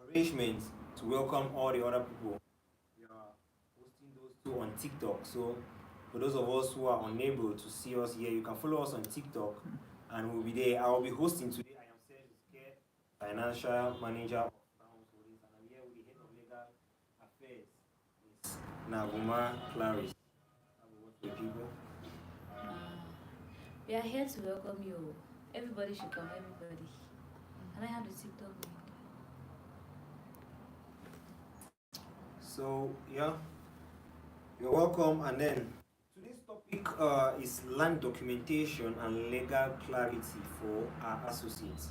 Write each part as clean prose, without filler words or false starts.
arrangements to welcome all the other people. We are posting those two on TikTok. So for those of us who are unable to see us here, you can follow us on TikTok and we'll be there. I will be hosting today. I am Serge Uske, financial manager of Crown Holdings, and I'm here with the head of legal affairs, Ms. Naguma Clarice. Have a word for the people. Uh, we are here to welcome you. Everybody should come, everybody. Can I have the TikTok link? So yeah, you're welcome. And then today's topic is land documentation and legal clarity for our associates.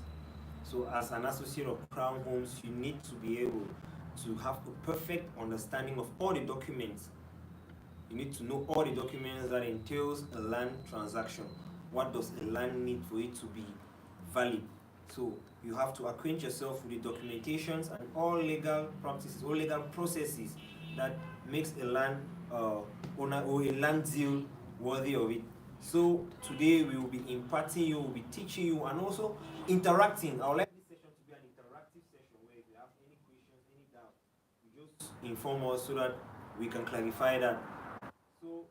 So as an associate of Crown Homes, you need to be able to have a perfect understanding of all the documents. You need to know all the documents that entails a land transaction. What does a land need for it to be valid? So you have to acquaint yourself with the documentations and all legal practices, all legal processes that makes a land owner or a land deal worthy of it. So today we will be imparting you, we'll be teaching you, and also interacting. I would like this session to be an interactive session where if you have any questions, any doubt, you just inform us so that we can clarify that. So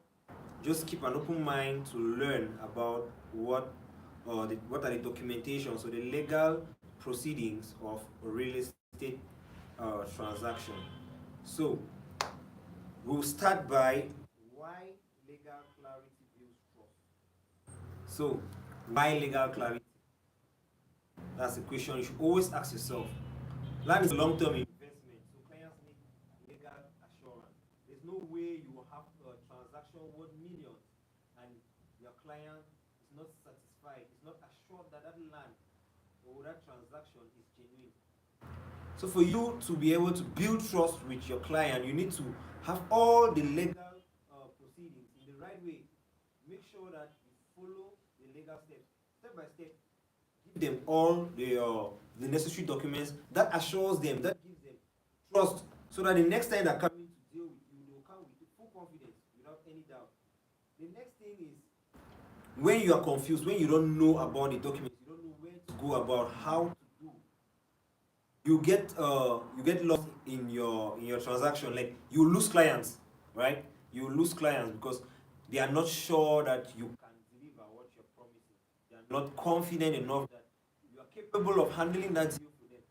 just keep an open mind to learn about what are the documentation, so the legal proceedings of a real estate transaction. So we'll start by why legal clarity builds trust. So why legal clarity? That's a question you should always ask yourself. Land is a long-term investment, so clients need legal assurance. There's no way you will have a transaction worth millions and your client is not satisfied, is not assured that that land or that transaction is genuine. So for you to be able to build trust with your client, you need to have all the legal proceedings in the right way. Make sure that you follow the legal steps, step by step. Give them all the necessary documents that assures them, that gives them trust, so that the next time they're coming to deal with you, they will come with full confidence without any doubt. The next thing is when you are confused, when you don't know about the documents, you don't know where to go about how to do, you get lost in your transaction. Like you lose clients, right? You lose clients because they are not sure that you can deliver what you're promising. They are not confident enough that you are capable of handling that deal for them.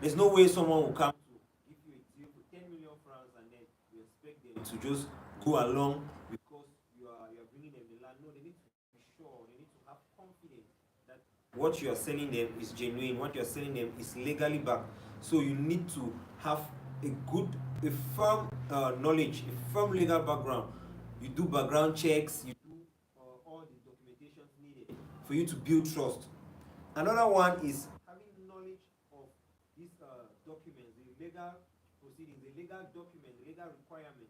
There's no way someone will come to give you a deal for 10 million francs and then you expect them to just go along because you are bringing them the land. No, they need to be sure. They need to have confidence that what you are selling them is genuine. What you are selling them is legally backed. So you need to have a firm knowledge, a firm legal background. You do background checks. You do all the documentations needed for you to build trust. Another one is having knowledge of these documents, the legal proceedings, the legal document, the legal requirement.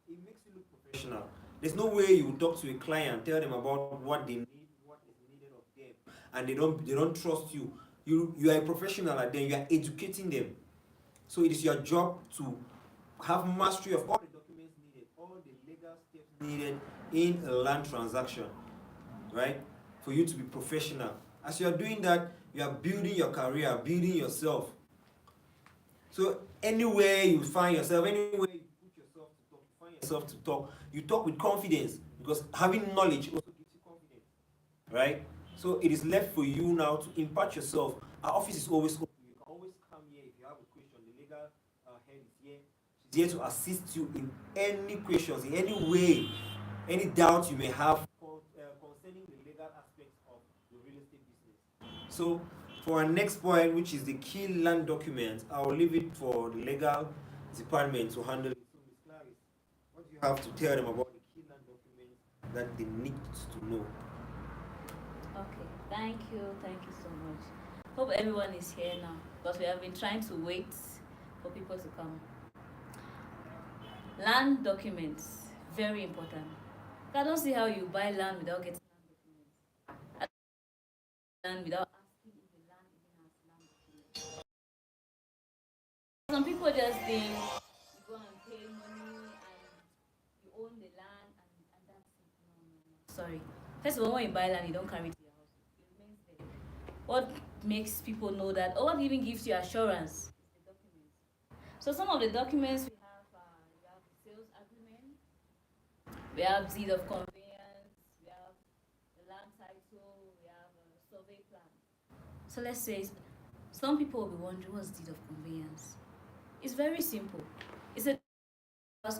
It makes you look professional. There's no way you talk to a client, tell them about what they need, what is needed of them, and they don't trust you. You are a professional at them. You are educating them. So it is your job to have mastery of all the documents needed, all the legal steps needed in a land transaction, right? For you to be professional. As you are doing that, you are building your career, building yourself. So anywhere you find yourself, anywhere you put yourself to talk, you find yourself to talk, you talk with confidence because having knowledge also gives you confidence, right? So it is left for you now to impart yourself. Our office is always open. You can always come here if you have a question. The legal head is here. She's here to assist you in any questions, in any way, any doubt you may have concerning the legal aspects of the real estate business. So for our next point, which is the key land documents, I will leave it for the legal department to handle it. So Ms. Clarice, what do you have to tell them about the key land documents that they need to know? Okay, thank you so much. Hope everyone is here now because we have been trying to wait for people to come. Land documents, very important. I don't see how you buy land without getting land documents. Land without asking if the land even has land documents. Some people just think you go and pay money and you own the land and that's it. No, no, no. Sorry. First of all, when you buy land, you don't carry it to your house. It remains there. What makes people know that, or what even gives you assurance, is the documents. So some of the documents we have the sales agreement, we have deed of conveyance, we have the land title, we have a survey plan. So let's say some people will be wondering what's deed of conveyance. It's very simple. It's a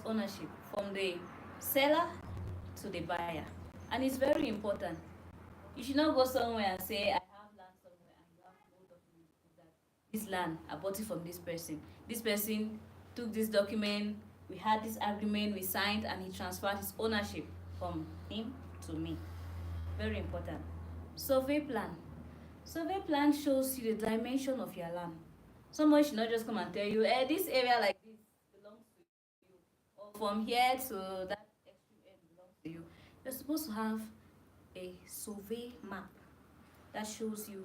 ownership from the seller to the buyer, and it's very important. You should not go somewhere and say I have land somewhere and you have no document to prove that this land I bought it from this person. This person took this document, we had this agreement, we signed, and he transferred his ownership from him to me. Very important. Survey plan. Survey plan shows you the dimension of your land. Someone should not just come and tell you, this area like this belongs to you, or from here to that extreme end belongs to you. You're supposed to have a survey map that shows you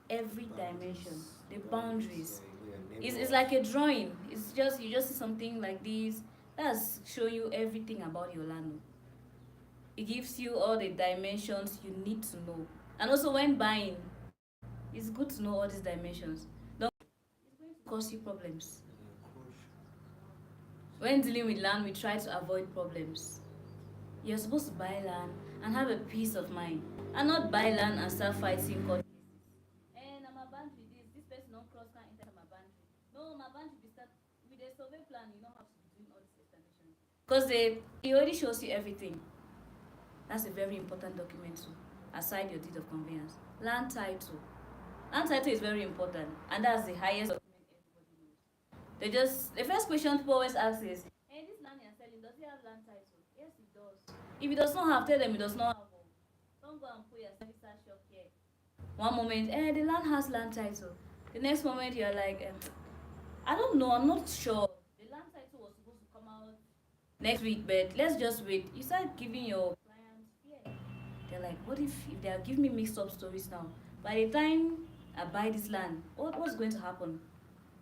every dimension, the boundaries. It's like a drawing. It's just you just see something like this. That's showing you everything about your land. It gives you all the dimensions you need to know. And also when buying, it's good to know all these dimensions. Don't it's going to cause you problems. When dealing with land, we try to avoid problems. You're supposed to buy land and have a peace of mind, and not buy land and start fighting court cases. And I'm a boundary this person don't cross can enter my boundary. No, my boundary be start with a survey plan, you don't have to be doing all this explanation. Because it already shows you everything. That's a very important document too, aside your deed of conveyance. Land title. Land title is very important, and that's the highest document everybody knows. The first question people always ask is, hey, this land you're selling, does it have land title? Yes, it does. If it does not have, tell them it does not have one. Don't go and put your service shop here. One moment, the land has land title. The next moment, you're like, I don't know, I'm not sure. The land title was supposed to come out next week, but let's just wait. You start giving your clients fear. They're like, what if they are giving me mixed up stories now? By the time I buy this land, what's going to happen?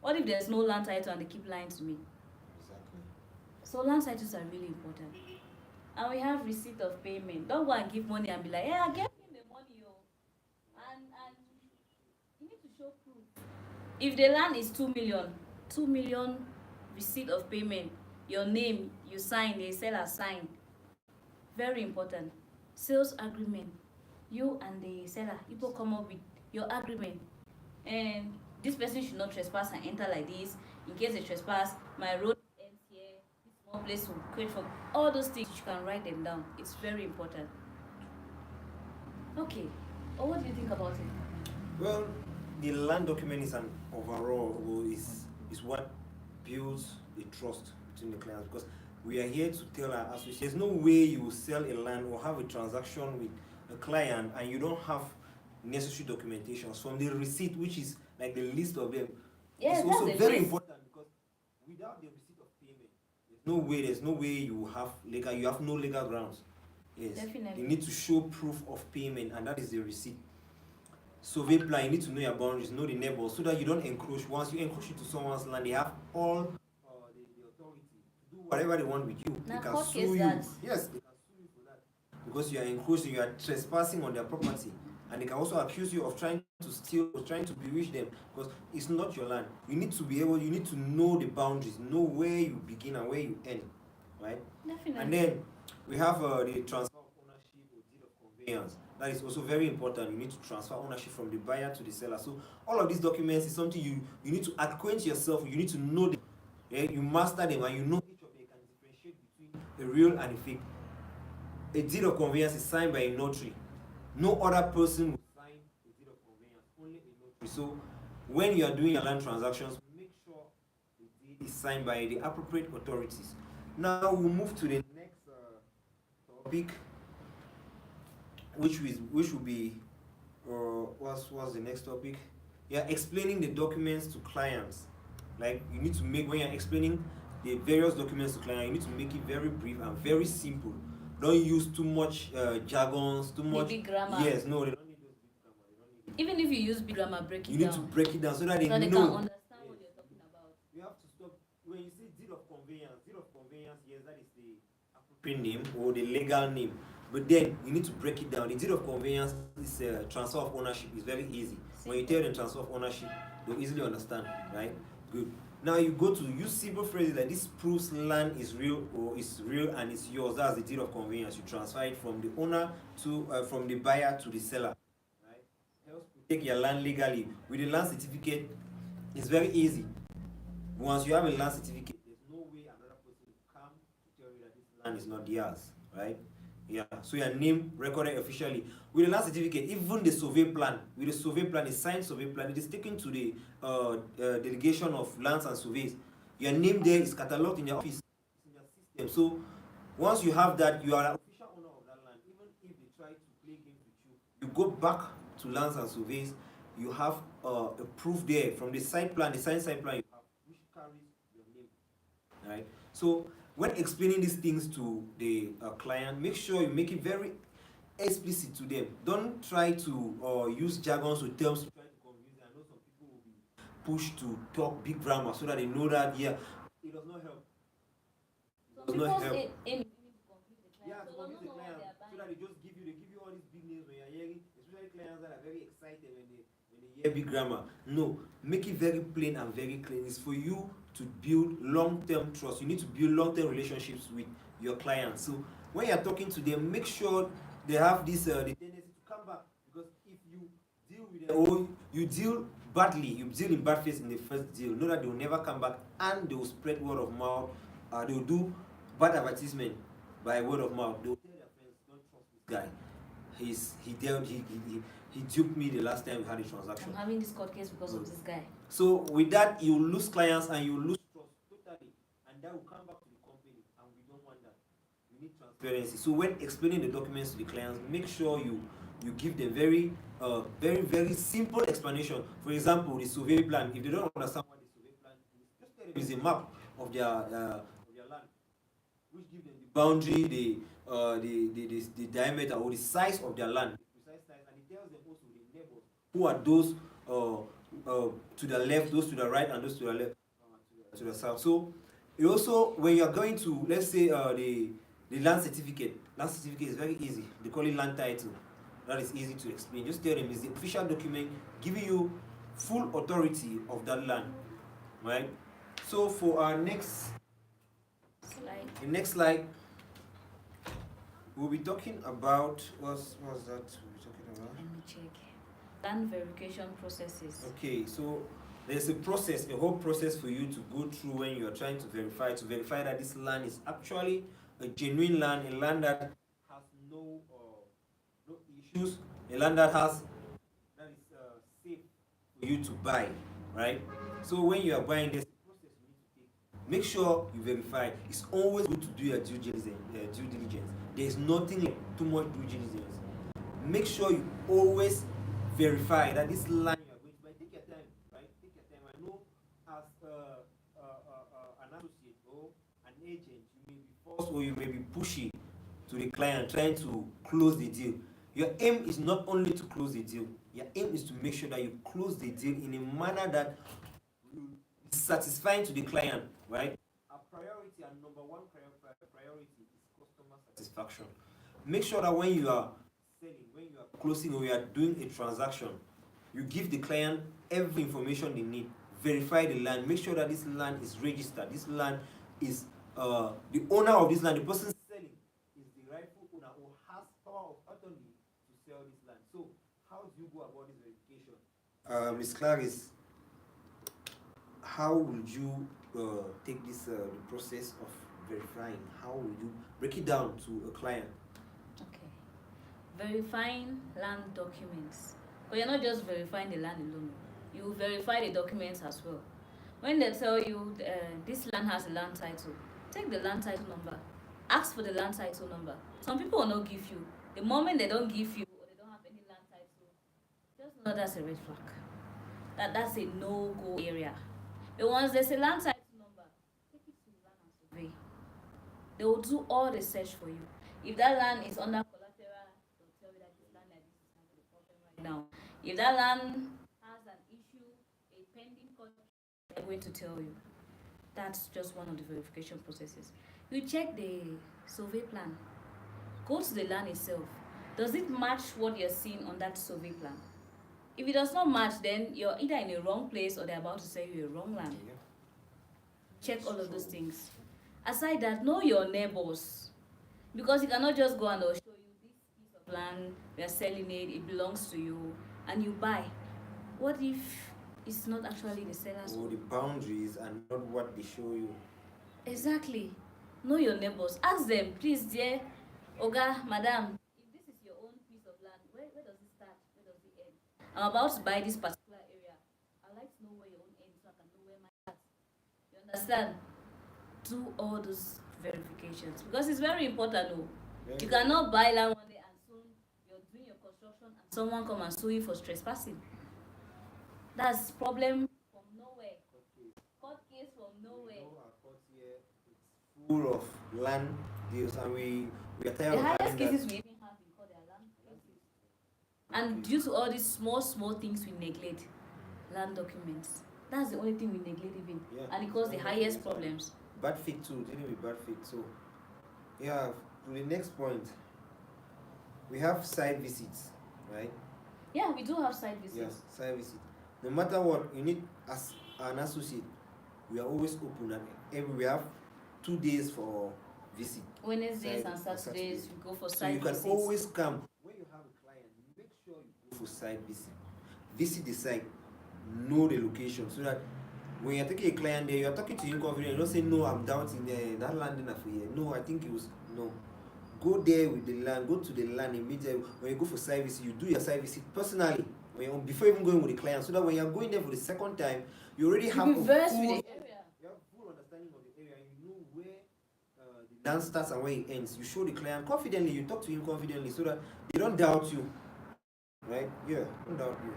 What if there's no land title and they keep lying to me? Exactly. So land titles are really important. And we have receipt of payment. Don't go and give money and be like, yeah, get him the money, and you need to show proof. If the land is 2 million receipt of payment, your name, you sign, the seller signed. Very important. Sales agreement. You and the seller, people come up with your agreement. And this person should not trespass and enter like this. In case they trespass, my road ends here. This small place will create for all those things. You can write them down. It's very important. Okay. What do you think about it? Well, the land document is an overall is what builds the trust between the clients, because we are here to tell our associates there's no way you will sell a land or have a transaction with a client and you don't have necessary documentations from the receipt, which is like the list of them. Yes, it's also very important, because without the receipt of payment, there's no way you have no legal grounds. Yes. Definitely. You need to show proof of payment, and that is the receipt. Survey plan, you need to know your boundaries, know the neighbors, so that you don't encroach. Once you encroach into someone's land, they have all the authority to do whatever they want with you. Now, they can court sue case you. that. Yes, they can sue you for that, because you are encroaching, you are trespassing on their property, and they can also accuse you of trying to steal or trying to bewitch them, because it's not your land. You need to know the boundaries, know where you begin and where you end, right? Definitely. And then we have the transfer of ownership or deed of conveyance. That is also very important. You need to transfer ownership from the buyer to the seller. So all of these documents is something you need to acquaint yourself. You need to know them. Yeah? You master them, and you know each of them. You can differentiate between a real and a fake. A deed of conveyance is signed by a notary. No other person will sign a deed of conveyance, only a notary. So when you are doing your land transactions, make sure the deed is signed by the appropriate authorities. Now we'll move to the next topic, which will be what's the next topic? Yeah, explaining the documents to clients. Like, you need to make, when you're explaining the various documents to clients, you need to make it very brief and very simple. Don't use too much jargons, too much big grammar. Yes, no, they don't need those big grammar. They don't need it. Even if you use big grammar, break it You down. need to break it down so that they so they know. can understand what you're talking about. You have to stop when you say deed of conveyance. Deed of conveyance, yes, that is the appropriate name or the legal name. But then you need to break it down. The deed of conveyance is transfer of ownership. It's very easy. When you tell them transfer of ownership, they'll easily understand, right? Good. Now you go to use simple phrases like this proves land is real or is real and it's yours. That's the deed of conveyance. You transfer it from the owner to from the buyer to the seller. Right? Helps protect your land legally. With the land certificate, it's very easy. Once you have a land certificate, there's no way another person will come to tell you that this land is not theirs, right? Yeah. So your name recorded officially with the land certificate. Even the survey plan, with the survey plan, the signed survey plan, it is taken to the delegation of lands and surveys. Your name there is cataloged in your office, in your system. So once you have that, you are an official owner of that land. Even if they try to play games with you, you go back to lands and surveys. You have a proof there from the site plan, the signed site plan you have, which carries your name. Right? So when explaining these things to the client, make sure you make it very explicit to them. Don't try to use jargons or terms to try to convince them. I know some people will be pushed to talk big grammar so that they know that, yeah, it does not help. Some people's aim is to confuse the client, Yeah, so to they don't convince the know what client they are so buying. that they give you all these big names when you're hearing, especially clients that are very excited when they hear big grammar. No, make it very plain and very clean. It's for you to build long-term trust. You need to build long-term relationships with your clients. So when you're talking to them, make sure they have this the tendency to come back, because if you deal with them or you deal badly, you deal in bad faith in the first deal, know that they will never come back and they will spread word of mouth. They will do bad advertisement by word of mouth. They will tell their friends, don't trust this guy. He duped me the last time we had a transaction. I'm having this court case because of this guy. So with that, you lose clients and you lose trust totally, and that will come back to the company, and we don't want that. We need transparency. So when explaining the documents to the clients, make sure you give them very simple explanation. For example, the survey plan. If they don't understand what the survey plan is, just tell them it's a map of their land, which gives them the boundary, the diameter or the size of their land, the precise size, and it tells them also the neighbors who are those to the left, those to the right, and those to the left, to the south. So you also, when you are going to, let's say, the land certificate is very easy. They call it land title. That is easy to explain. Just tell them it's the official document giving you full authority of that land, right? So for our next Slide. the next slide, we'll be talking about what's that we'll be talking about? Let me check. Land verification processes. Okay, so there's a whole process for you to go through when you are trying to verify that this land is actually a genuine land, a land that has no issues, a land that is safe for you to buy, right? So when you are buying, there's a process you need to take. Make sure you verify. It's always good to do your due diligence. There's nothing like too much due diligence. Make sure you always verify that this land you are going to buy. Take your time, right? Take your time. I know as an associate or an agent, you may be forced or you may be pushy to the client, trying to close the deal. Your aim is not only to close the deal. Your aim is to make sure that you close the deal in a manner that is satisfying to the client, right? Our priority and number one priority is customer satisfaction. Make sure that when you are selling, when you are closing, or you are doing a transaction, you give the client every information they need. Verify the land. Make sure that this land is registered. This land is the owner of this land, the person selling, is the rightful owner or has power of attorney to sell this land. So, how do you go about this verification? Ms. Clarice, how would you take this the process of verifying? How would you break it down to a client? Okay. Verifying land documents. But you're not just verifying the land alone. You verify the documents as well. When they tell you this land has a land title, take the land title number. Ask for the land title number. Some people will not give you. The moment they don't give you or they don't have any land title, just know that's a red flag. That's a no-go area. But once there's a land title number, take it to the land and survey. They will do all the search for you. If that land is under collateral, they'll tell you that this land like this is having a problem right now. If that land has an issue, a pending court, they're going to tell you. That's just one of the verification processes. You check the survey plan. Go to the land itself. Does it match what you're seeing on that survey plan? If it does not match, then you're either in a wrong place or they're about to sell you a wrong land. Yeah. Check It's all of those true. things. Aside that, know your neighbors. Because you cannot just go and they'll show you this piece of land, we are selling it, it belongs to you, and you buy. What if it's not actually the seller's Or the own? boundaries and not what they show you. Exactly. Know your neighbors. Ask them, please, dear Oga, Madam, if this is your own piece of land, where does it start? Where does it end? I'm about to buy this particular area. I'd like to know where your own ends so I can know where mine starts. You understand? Do all those verifications because it's very important. Oh, Very, you very cannot buy land one day and soon you're doing your construction and someone come and sue you for trespassing. That's problem from nowhere. important. Court case from We nowhere. know our court here it's full of land deals, and we are tired The of highest having that. cases we even have in court are land cases. And due to all these small things we neglect, land documents. That's the only thing we neglect even. Yeah. And it causes the And highest problems. bad faith too, dealing with bad faith. So yeah, to the next point, we have site visits, right? Yeah, we do have site Yes, visits. site visit. No matter what you need as an associate, we are always open, and every we have 2 days for visit. Wednesdays Site- and on Saturdays Saturdays. we go for So site you can visits. always come when you have a client. Make sure you go for site visit. Visit the site, know the location, so that when you're taking a client there, you're talking to him confidently. You don't say no, I'm doubting that landing for here. No, I think it was no. Go there with the land, go to the land immediately. When you go for site visit, you do your site visit personally before even going with the client, so that when you're going there for the second time, you already have be versed with full, the area. you have full understanding of the area. You know where the land starts and where it ends. You show the client confidently. You talk to him confidently, so that they don't doubt you. Right? Yeah, don't doubt you.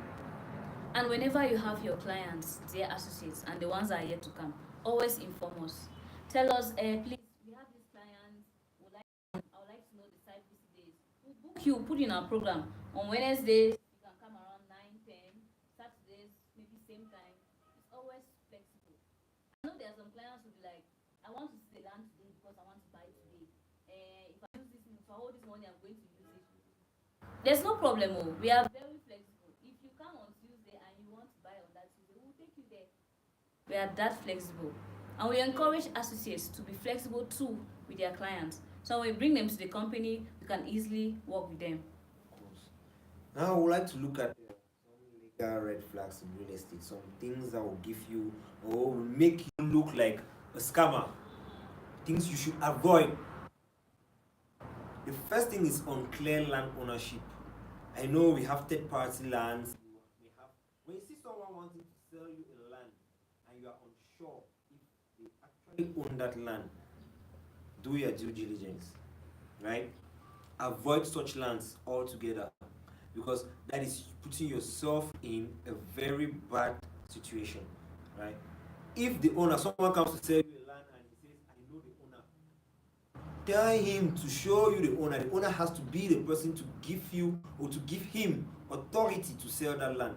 And whenever you have your clients, their associates, and the ones that are yet to come, always inform us. Tell us, please, we have these clients. I would like to know the site visit days. We'll book you, put in our program. On Wednesdays, you can come around 9, 10. Saturdays, maybe same time. It's always flexible. I know there are some clients who be like, I want to see the land today because I want to buy it today. If I use this, if I hold this money, I'm going to use it. There's no problem. Oh. We are very flexible. If you come on Tuesday and you want to buy on that Tuesday, we'll take you there. We are that flexible. And we encourage associates to be flexible too with their clients. So when we bring them to the company, we can easily work with them. Of course. Now I would like to look at some legal red flags in real estate, some things that will give you or will make you look like a scammer, things you should avoid. The first thing is unclear land ownership. I know we have third party lands. We have, when you see someone wanting to sell you a land and you are unsure if they actually own that land, do your due diligence, right? Avoid such lands altogether, because that is putting yourself in a very bad situation, right? If the owner, someone comes to sell you a land and he says, I know the owner, tell him to show you the owner. The owner has to be the person to give you or to give him authority to sell that land.